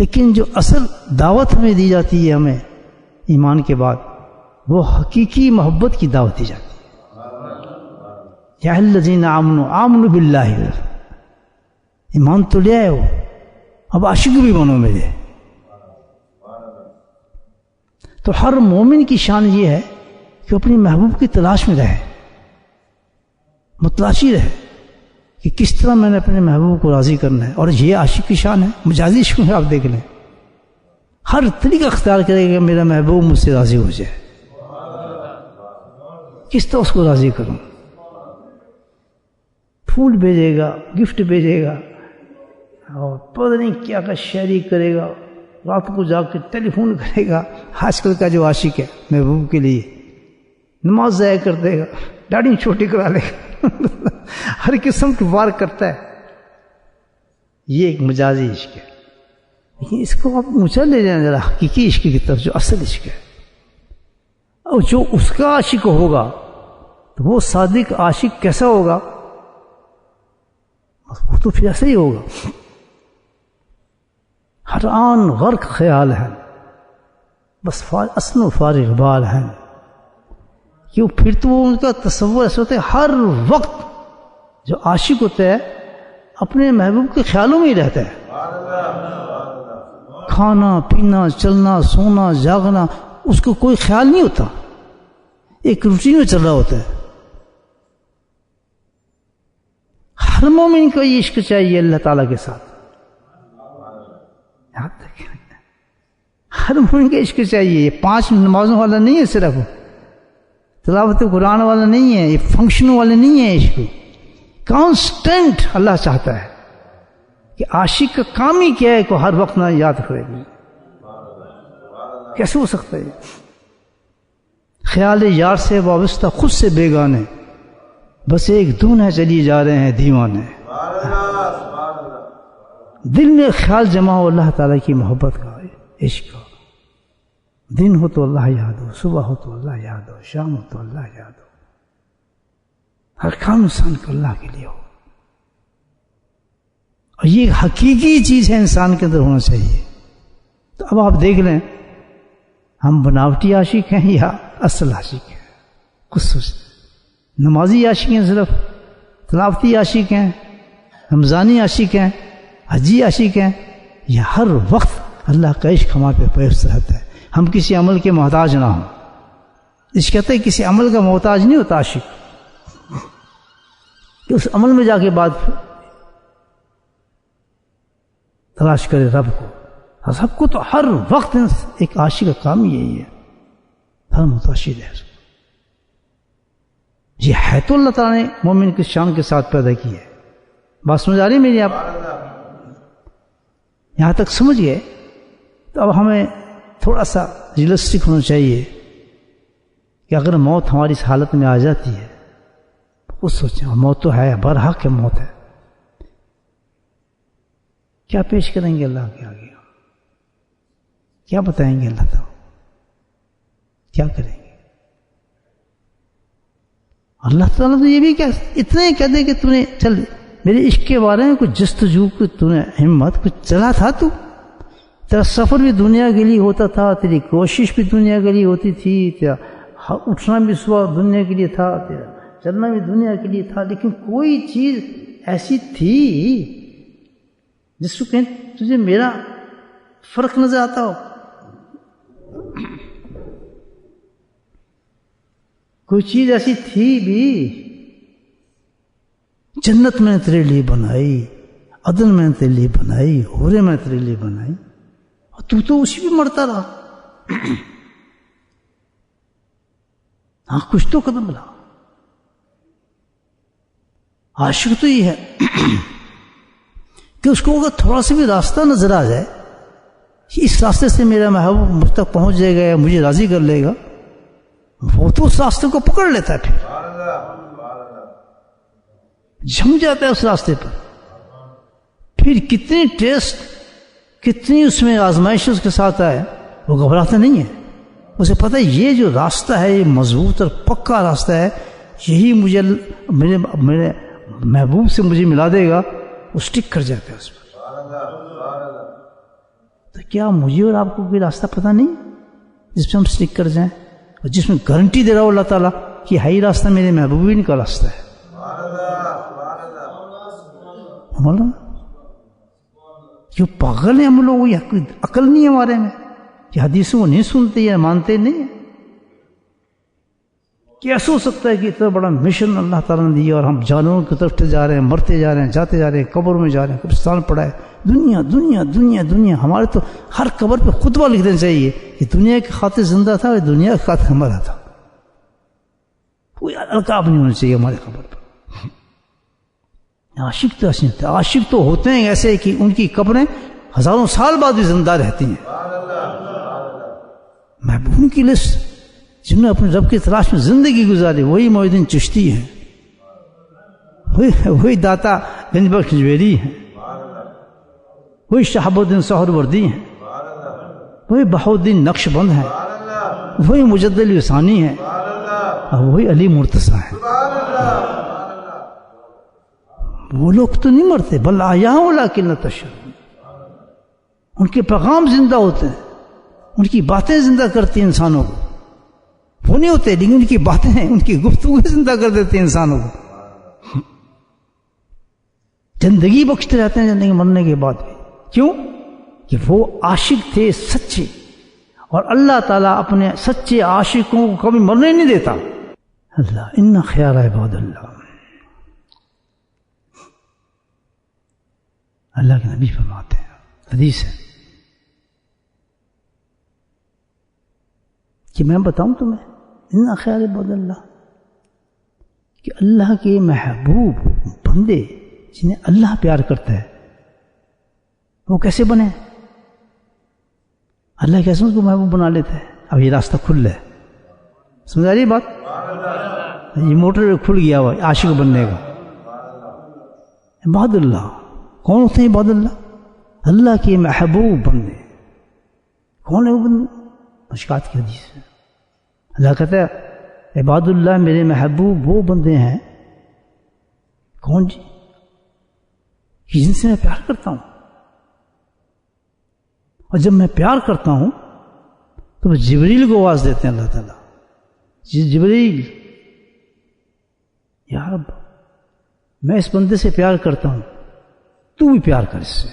لیکن جو اصل دعوت ہمیں دی جاتی ہے ہمیں ایمان کے بعد، وہ حقیقی محبت کی دعوت دی جاتی ہے۔ یا الذین آمنوا باللہ، ایمان تو لے آئے ہو، اب عاشق بھی بنو میرے۔ تو ہر مومن کی شان یہ ہے کہ اپنی محبوب کی تلاش میں رہے، متلاشی رہے کہ کس طرح میں نے اپنے محبوب کو راضی کرنا ہے۔ اور یہ عاشق کی شان ہے، مجازی عشق میں آپ دیکھ لیں، ہر طریقہ اختیار کرے گا میرا محبوب مجھ سے راضی ہو جائے، کس طرح اس کو راضی کروں، پھول بھیجے گا، گفٹ بھیجے گا، اور پتہ نہیں کیا کا شاعری کرے گا، رات کو جا کے ٹیلی فون کرے گا۔ آج کل کا جو عاشق ہے محبوب کے لیے نماز ضائع کر دے گا، داڑھی چھوٹی کرا لے گا، ہر قسم کی وار کرتا ہے۔ یہ ایک مجازی عشق ہے، لیکن اس کو آپ اونچا لے جائیں ذرا حقیقی عشق کی طرف، جو اصل عشق ہے۔ اور جو اس کا عاشق ہوگا تو وہ صادق عاشق کیسا ہوگا؟ وہ تو پھر ایسا ہی ہوگا، ہر آن غرق خیال ہے، بس اصل و فارغ بال ہے۔ کیوں؟ پھر تو ان کا تصور ایسا ہوتا ہے، ہر وقت جو عاشق ہوتا ہے اپنے محبوب کے خیالوں میں ہی رہتا ہے، کھانا پینا چلنا سونا جاگنا اس کو کوئی خیال نہیں ہوتا، ایک روٹین میں چل رہا ہوتا ہے۔ ہر مومن کو یہ عشق چاہیے اللہ تعالیٰ کے ساتھ، یاد رکھیں، ہر مومن کا عشق چاہیے۔ یہ 5 نمازوں والا نہیں ہے، صرف تلاوت قرآن والا نہیں ہے، یہ فنکشنوں والے نہیں ہے۔ عشق کانسٹنٹ اللہ چاہتا ہے کہ عاشق کا کام ہی کیا ہے کہ ہر وقت نہ یاد کرے گی، کیسے ہو سکتا ہے؟ خیال یار سے وابستہ خود سے بیگانے، بس ایک دھن ہے چلی جا رہے ہیں دیوانے۔ دل میں خیال جمع ہو اللہ تعالیٰ کی محبت کا، عشق کا، دن ہو تو اللہ یاد ہو، صبح ہو تو اللہ یاد ہو، شام ہو تو اللہ یاد ہو، ہر کام انسان کو اللہ کے لیے ہو۔ اور یہ حقیقی چیز ہے انسان کے اندر ہونا چاہیے۔ تو اب آپ دیکھ لیں ہم بناوٹی عاشق ہیں یا اصل عاشق ہیں؟ کچھ سوچیں، نمازی عاشق ہیں، صرف تلاوتی عاشق ہیں، رمضانی عاشق ہیں، حجی عاشق ہیں، یا ہر وقت اللہ کا عشق ہمارے پہ پیوست رہتا ہے، ہم کسی عمل کے محتاج نہ ہوں۔ اس کہتے ہیں کسی عمل کا محتاج نہیں ہوتا عاشق، کہ اس عمل میں جا کے بعد تلاش کرے رب کو۔ سب کو تو ہر وقت ایک عاشق کا کام یہی ہے، ہر متعشد ہے۔ یہ ہے تو اللہ تعالیٰ نے مومن کی شان کے ساتھ پیدا کی ہے۔ بات سمجھ آ رہی میری؟ آپ یہاں تک سمجھ گئے؟ تو اب ہمیں تھوڑا سا ریئلسٹک ہونا چاہیے کہ اگر موت ہماری اس حالت میں آ جاتی ہے، خود سوچیں، موت تو ہے، برحق ہے موت ہے، کیا پیش کریں گے اللہ کے آگے؟ کیا بتائیں گے اللہ تعالیٰ؟ کیا کریں گے؟ اللہ تعالیٰ تو یہ بھی کہ اتنے کہہ دے کہ تو نے چل میرے عشق کے بارے میں کچھ جستجو کو تو نے ہمت کچھ چلا تھا، تو تیرا سفر بھی دنیا کے لیے ہوتا تھا، تیری کوشش بھی دنیا کے لیے ہوتی تھی، تیرا اٹھنا بھی صبح دنیا کے لیے تھا، تیرا چلنا بھی دنیا کے لیے تھا، لیکن کوئی چیز ایسی تھی جس کو کہیں تجھے میرا فرق نظر آتا ہو؟ کوئی چیز ایسی تھی بھی؟ جنت میں نے تیرے لیے بنائی، عدن میں نے تیرے لیے بنائی، حورے میں نے تیرے لیے بنائی، اور تو اسی پہ مرتا رہا۔ ہاں کچھ تو قدم رہا۔ عاشق تو یہ ہے کہ اس کو اگر تھوڑا سا بھی راستہ نظر آ جائے کہ اس راستے سے میرا محبوب مجھ تک پہنچ جائے گا یا مجھے راضی کر لے گا، وہ تو اس راستے کو پکڑ لیتا ہے، پھر جم جاتا ہے اس راستے پر۔ پھر کتنی ٹیسٹ، کتنی اس میں آزمائش اس کے ساتھ آئے، وہ گھبراتا نہیں ہے، اسے پتہ ہے یہ جو راستہ ہے یہ مضبوط اور پکا راستہ ہے، یہی مجھے میرے محبوب سے مجھے ملا دے گا، وہ سٹک کر جاتا ہے اس پر۔ تو کیا مجھے اور آپ کو کوئی راستہ پتہ نہیں جس پہ ہم سلک کر جائیں، اور جس میں گارنٹی دے رہا ہو اللہ تعالیٰ کہ ہائی راستہ میرے محبوبین کا راستہ ہے؟ مولانا جو پاگل ہیں ہم لوگ، یہ کوئی عقل نہیں ہے ہمارے میں کہ حدیثوں کو نہیں سنتے یا مانتے نہیں ہیں؟ کیسے ہو سکتا ہے کہ اتنا بڑا مشن اللہ تعالیٰ نے دیا اور ہم جانوروں کی طرف جا رہے ہیں، مرتے جا رہے ہیں، جاتے جا رہے ہیں، قبر میں جا رہے ہیں، قبرستان پڑا ہے، دنیا دنیا دنیا دنیا. ہمارے تو ہر قبر پہ خطبہ لکھ دینا چاہیے کہ دنیا کی خاطر زندہ تھا اور دنیا کی خاطر مرا تھا. کوئی القاب نہیں ہونا چاہیے ہمارے قبر پر. عاشق تو ایسے ہوتے ہیں، عاشق تو ہوتے ہیں ایسے کہ ان کی قبریں ہزاروں سال بعد بھی زندہ رہتی ہیں. محبوب کی لسٹ جنہوں نے اپنے رب کی تلاش میں زندگی گزاری وہی معین الدین چشتی ہیں، وہی داتا گنج بخش جویری ہیں، وہی شہاب الدین سہروردی ہیں، وہی بہاؤالدین نقش بند ہیں، وہی مجدد لسانی ہیں، اور وہی علی مرتضیٰ ہیں. وہ لوگ تو نہیں مرتے، بل احیاء ولکن لا تشعرون. ان کے پیغام زندہ ہوتے ہیں، ان کی باتیں زندہ کرتی ہیں انسانوں کو. وہ نہیں ہوتے لیکن ان کی باتیں ہیں، ان کی گفتگو زندہ کر دیتے ہیں انسانوں کو. زندگی بخشتے رہتے ہیں زندگی مرنے کے بعد بھی. کیوں؟ کہ وہ عاشق تھے سچے، اور اللہ تعالیٰ اپنے سچے عاشقوں کو کبھی مرنے نہیں دیتا. اللہ ان خیار عباد اللہ. اللہ کے نبی فرماتے ہیں، حدیث ہے کہ میں بتاؤں تمہیں ان خیار عباد اللہ کہ اللہ کے محبوب بندے جنہیں اللہ پیار کرتا ہے وہ کیسے بنے؟ اللہ کیسے اس کو محبوب بنا لیتا ہے؟ اب یہ راستہ کھل ہے، سمجھ آ رہی بات؟ یہ موٹر کھل گیا ہوا عاشق بننے کا. عباد اللہ کون ہوتے ہیں؟ عباد اللہ اللہ کے محبوب بندے. کون ہے وہ بندے؟ مشکات کی حدیث ہے. اللہ کہتا ہے عباد اللہ میرے محبوب وہ بندے ہیں. کون جی؟ جن سے میں پیار کرتا ہوں، اور جب میں پیار کرتا ہوں تو وہ جبریل کو آواز دیتے ہیں اللہ تعالیٰ، جبریل یا رب میں اس بندے سے پیار کرتا ہوں، تو بھی پیار کر اس سے.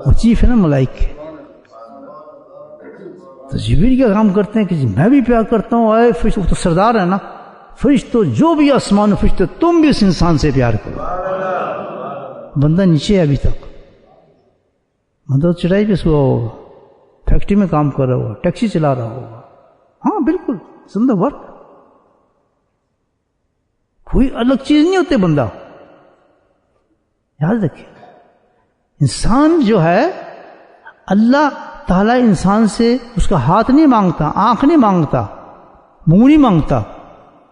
وہ چیف ہے نا ملائکہ، تو جبریل کیا کام کرتے ہیں کہ جی میں بھی پیار کرتا ہوں. اے فرشتوں، تو سردار ہے نا، فرشتوں جو بھی آسمان و فرشتوں تم بھی اس انسان سے پیار کرو. بندہ نیچے ہے ابھی تک، بندہ چڑھائی پہ سوا ہوگا، فیکٹری میں کام کر رہا ہوگا، ٹیکسی چلا رہا ہوگا. ہاں بالکل زندہ ورک، کوئی الگ چیز نہیں ہوتے. بندہ یاد رکھیں، انسان جو ہے اللہ تعالیٰ انسان سے اس کا ہاتھ نہیں مانگتا، آنکھ نہیں مانگتا، منہ نہیں مانگتا.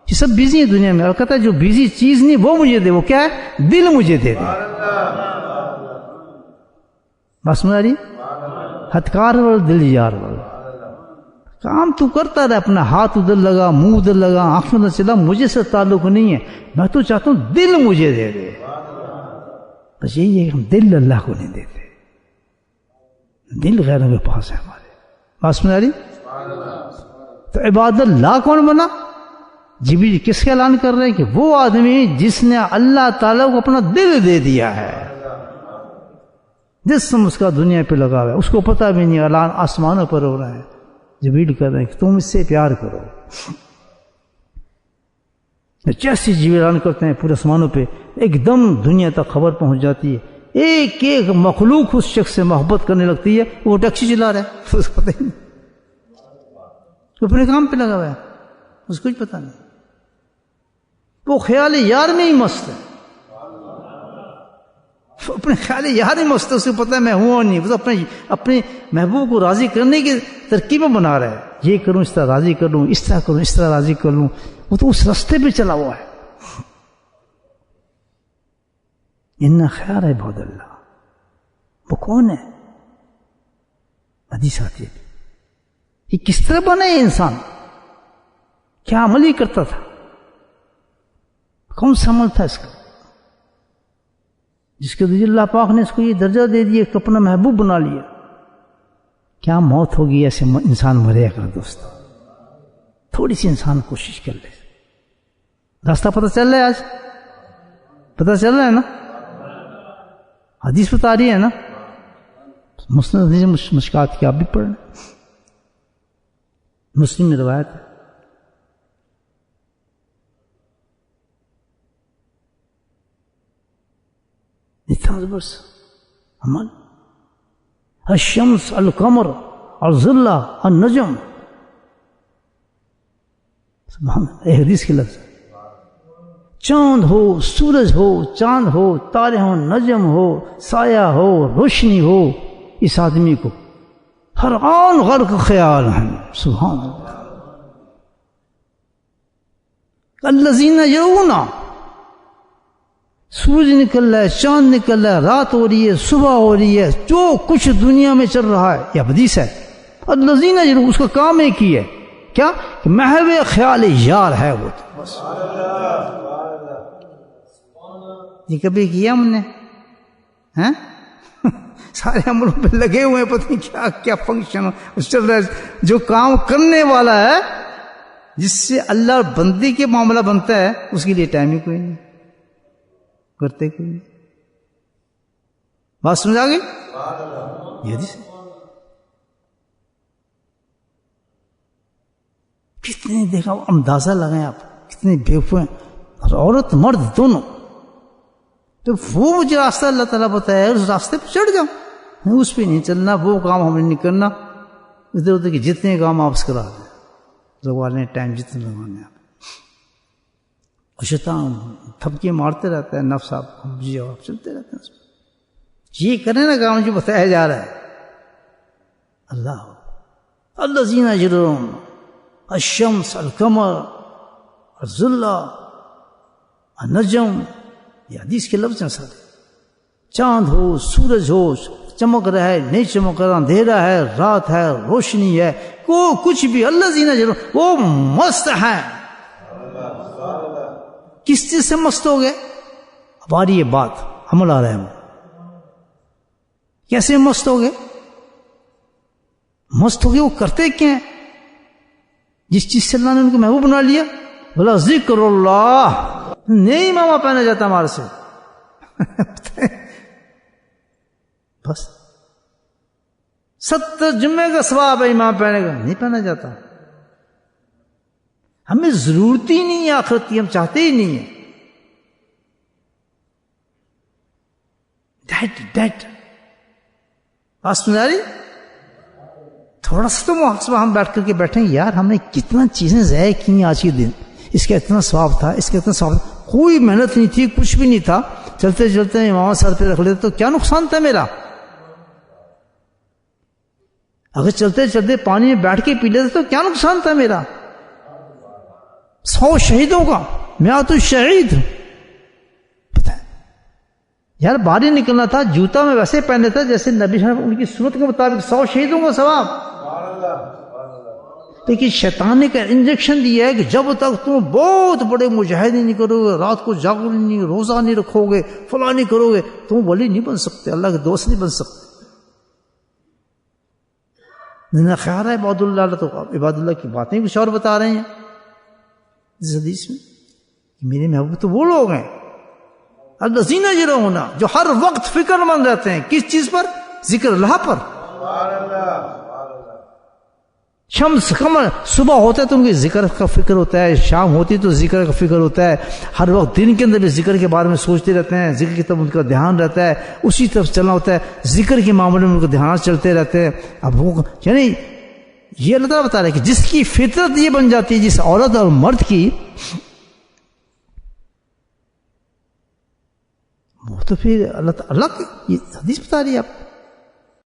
یہ سب بیزی ہے دنیا میں، اور کہتا ہے جو بیزی چیز نہیں وہ مجھے دے. وہ کیا ہے؟ دل مجھے دے دے. بس سمجھ ہتھکار والا دل یار والا کام تو کرتا رہے، اپنا ہاتھ ادھر لگا، منہ ادھر لگا، آنکھ ادھر چلا، مجھے سے تعلق نہیں ہے. میں تو چاہتا ہوں دل مجھے دے دے. بس یہی ہے کہ ہم دل اللہ کو نہیں دیتے، دل غیروں کے پاس ہے ہمارے. بات سمجھ آ رہی؟ تو عباد اللہ کون بنا؟ جبریل کس کا اعلان کر رہے ہیں کہ وہ آدمی جس نے اللہ تعالیٰ کو اپنا دل دے دیا ہے. جسم اس کا دنیا پہ لگا ہوا ہے، اس کو پتہ بھی نہیں، اعلان آسمانوں پر ہو رہا ہے. جبریل کہہ رہے ہیں کہ تم اس سے پیار کرو. جیسے جبریل اعلان کرتے ہیں پورے آسمانوں پہ ایک دم دنیا تک خبر پہنچ جاتی ہے. ایک ایک مخلوق اس شخص سے محبت کرنے لگتی ہے. وہ ٹیکسی چلا رہا ہے تو اس کو پتہ ہی نہیں، وہ اپنے کام پہ لگا ہوا ہے، اس کو کچھ پتہ نہیں. وہ خیال یار میں ہی مست ہے، اپنے خیال یار ہی مست ہے. اس کو پتہ ہے میں ہوں اور نہیں. وہ اپنے محبوب کو راضی کرنے کی ترکیبیں بنا رہا ہے. یہ کروں اس طرح راضی کر لوں، اس طرح کروں اس طرح راضی کر لوں. وہ تو اس راستے پہ چلا ہوا ہے. ان خیار عباد اللہ وہ کون ہے؟ حدیث آتی ہے یہ کس طرح بنا ہے انسان، کیا عمل ہی کرتا تھا، کون سا عمل تھا اس کا جس کے ذریعے اللہ پاک نے اس کو یہ درجہ دے دیا کہ اپنا محبوب بنا لیا. کیا موت ہوگی ایسے انسان مرے گا دوستو. تھوڑی سی انسان کوشش کر لے. راستہ پتہ چل رہا ہے؟ آج پتہ چل رہا ہے نا؟ حدیث بتا رہی ہے نا؟ مسلم مشکات کی آپ بھی پڑھ لیں. مسلم میں روایت ہے. اتنا زبردست عمل. الشمس القمر الظل النجم. سبحان اللہ. ایک حدیث کے لفظ. چاند ہو، سورج ہو، چاند ہو، تارے ہو، نجم ہو، سایہ ہو، روشنی ہو، اس آدمی کو ہر آن غرق خیال ہے. سبحان اللہ. الذین یرون. سورج نکل رہا ہے، چاند نکل رہا ہے، رات ہو رہی ہے، صبح ہو رہی ہے، جو کچھ دنیا میں چل رہا ہے، یہ حدیث ہے. الذین یرون، اس کا کام ایک ہی ہے. کیا؟ کہ محو خیال یار ہے وہ. تو بس یہ کبھی کیا ہم نے؟ سارے عملوں پہ لگے ہوئے ہیں، پتہ نہیں کیا کیا فنکشن چل رہا ہے. جو کام کرنے والا ہے، جس سے اللہ اور بندے کے معاملہ بنتا ہے، اس کے لیے ٹائم ہی کوئی نہیں، کرتے کوئی نہیں. بات سمجھ آ گئی؟ یہ حدیث کتنے دیکھا اندازہ لگائیں آپ، کتنے بیوقوف ہیں. اور عورت مرد دونوں. تو وہ مجھے راستہ اللہ تعالیٰ بتایا، اس راستے پہ چڑھ جاؤ. اس پہ نہیں چلنا، وہ کام ہم نے نہیں کرنا. ادھر ادھر کے جتنے کام آپ کرا دیں، لگوا لیں ٹائم جتنے لگوانے آپ. اور شیطان تھپکے مارتے رہتا ہے، نفس آپ جی آپ چلتے رہتے ہیں. یہ کریں نا کام جو بتایا جا رہا ہے. اللہ الذین یرون الشمس القمر الظل النجم. یہ حدیث کے لفظ ہیں سارے. چاند ہو، سورج ہو، چمک رہا ہے، نہیں چمک رہا، اندھیرا ہے، رات ہے، روشنی ہے، کو کچھ بھی. الذین یرون، وہ مست ہیں. کس چیز سے مست ہو گئے؟ اب آ رہی ہے بات، عمل آ رہا ہے. کیسے مست ہو گئے؟ مست ہو گئے وہ کرتے کیا ہیں؟ جس چیز سے اللہ نے ان کو محبوب بنا لیا. بولا ذکر اللہ. نہیں ماما پہنا جاتا ہمارے سے. بس 70 جمعے کا ثواب ہے امام پہنے کا، نہیں پہنا جاتا. ہمیں ضرورت ہی نہیں ہے آخرت کی، ہم چاہتے ہی نہیں ہیں. ڈیٹ بات سمجھ آ رہی؟ تھوڑا سا تو محاسبہ ہم بیٹھ کر کے بیٹھیں، یار ہم نے کتنا چیزیں ضائع کی آج کے دن. اس کا اتنا ثواب تھا، اس کا اتنا ثواب تھا. کوئی محنت نہیں تھی، کچھ بھی نہیں تھا. چلتے چلتے امام سر پہ رکھ لیتے تو کیا نقصان تھا میرا؟ اگر چلتے چلتے پانی میں بیٹھ کے پی لیتے تو کیا نقصان تھا میرا؟ 100 شہیدوں کا میں تو شہید. پتہ ہے یار باہر نکلنا تھا، جوتا میں ویسے پہنے تھا جیسے نبی صاحب ان کی سنت کے مطابق 100 شہیدوں کا ثواب. لیکن شیطان نے انجیکشن دیا ہے کہ جب تک تم بہت بڑے مجاہدے نہیں کرو گے، رات کو جاگو نہیں، روزہ نہیں رکھو گے، فلاں نہیں کرو گے، تم ولی نہیں بن سکتے، اللہ کے دوست نہیں بن سکتے. میرا خیال ہے عباد اللہ، تو عباد اللہ کی باتیں کچھ اور بتا رہے ہیں اس حدیث میں. میرے محبوب تو وہ لوگ ہیں الذین یرون، جو ہر وقت فکر مند رہتے ہیں. کس چیز پر؟ ذکر اللہ پر. شمس قمر، صبح ہوتا ہے تو ان کے ذکر کا فکر ہوتا ہے، شام ہوتی تو ذکر کا فکر ہوتا ہے. ہر وقت دن کے اندر بھی ذکر کے بارے میں سوچتے رہتے ہیں، ذکر کی طرف ان کا دھیان رہتا ہے، اسی طرف چلنا ہوتا ہے. ذکر کے معاملے میں ان کا دھیان چلتے رہتے ہیں. اب وہ یعنی یہ اللہ تعالیٰ بتا رہا ہے کہ جس کی فطرت یہ بن جاتی ہے، جس عورت اور مرد کی، وہ تو پھر اللہ کی یہ حدیث بتا رہی ہے آپ.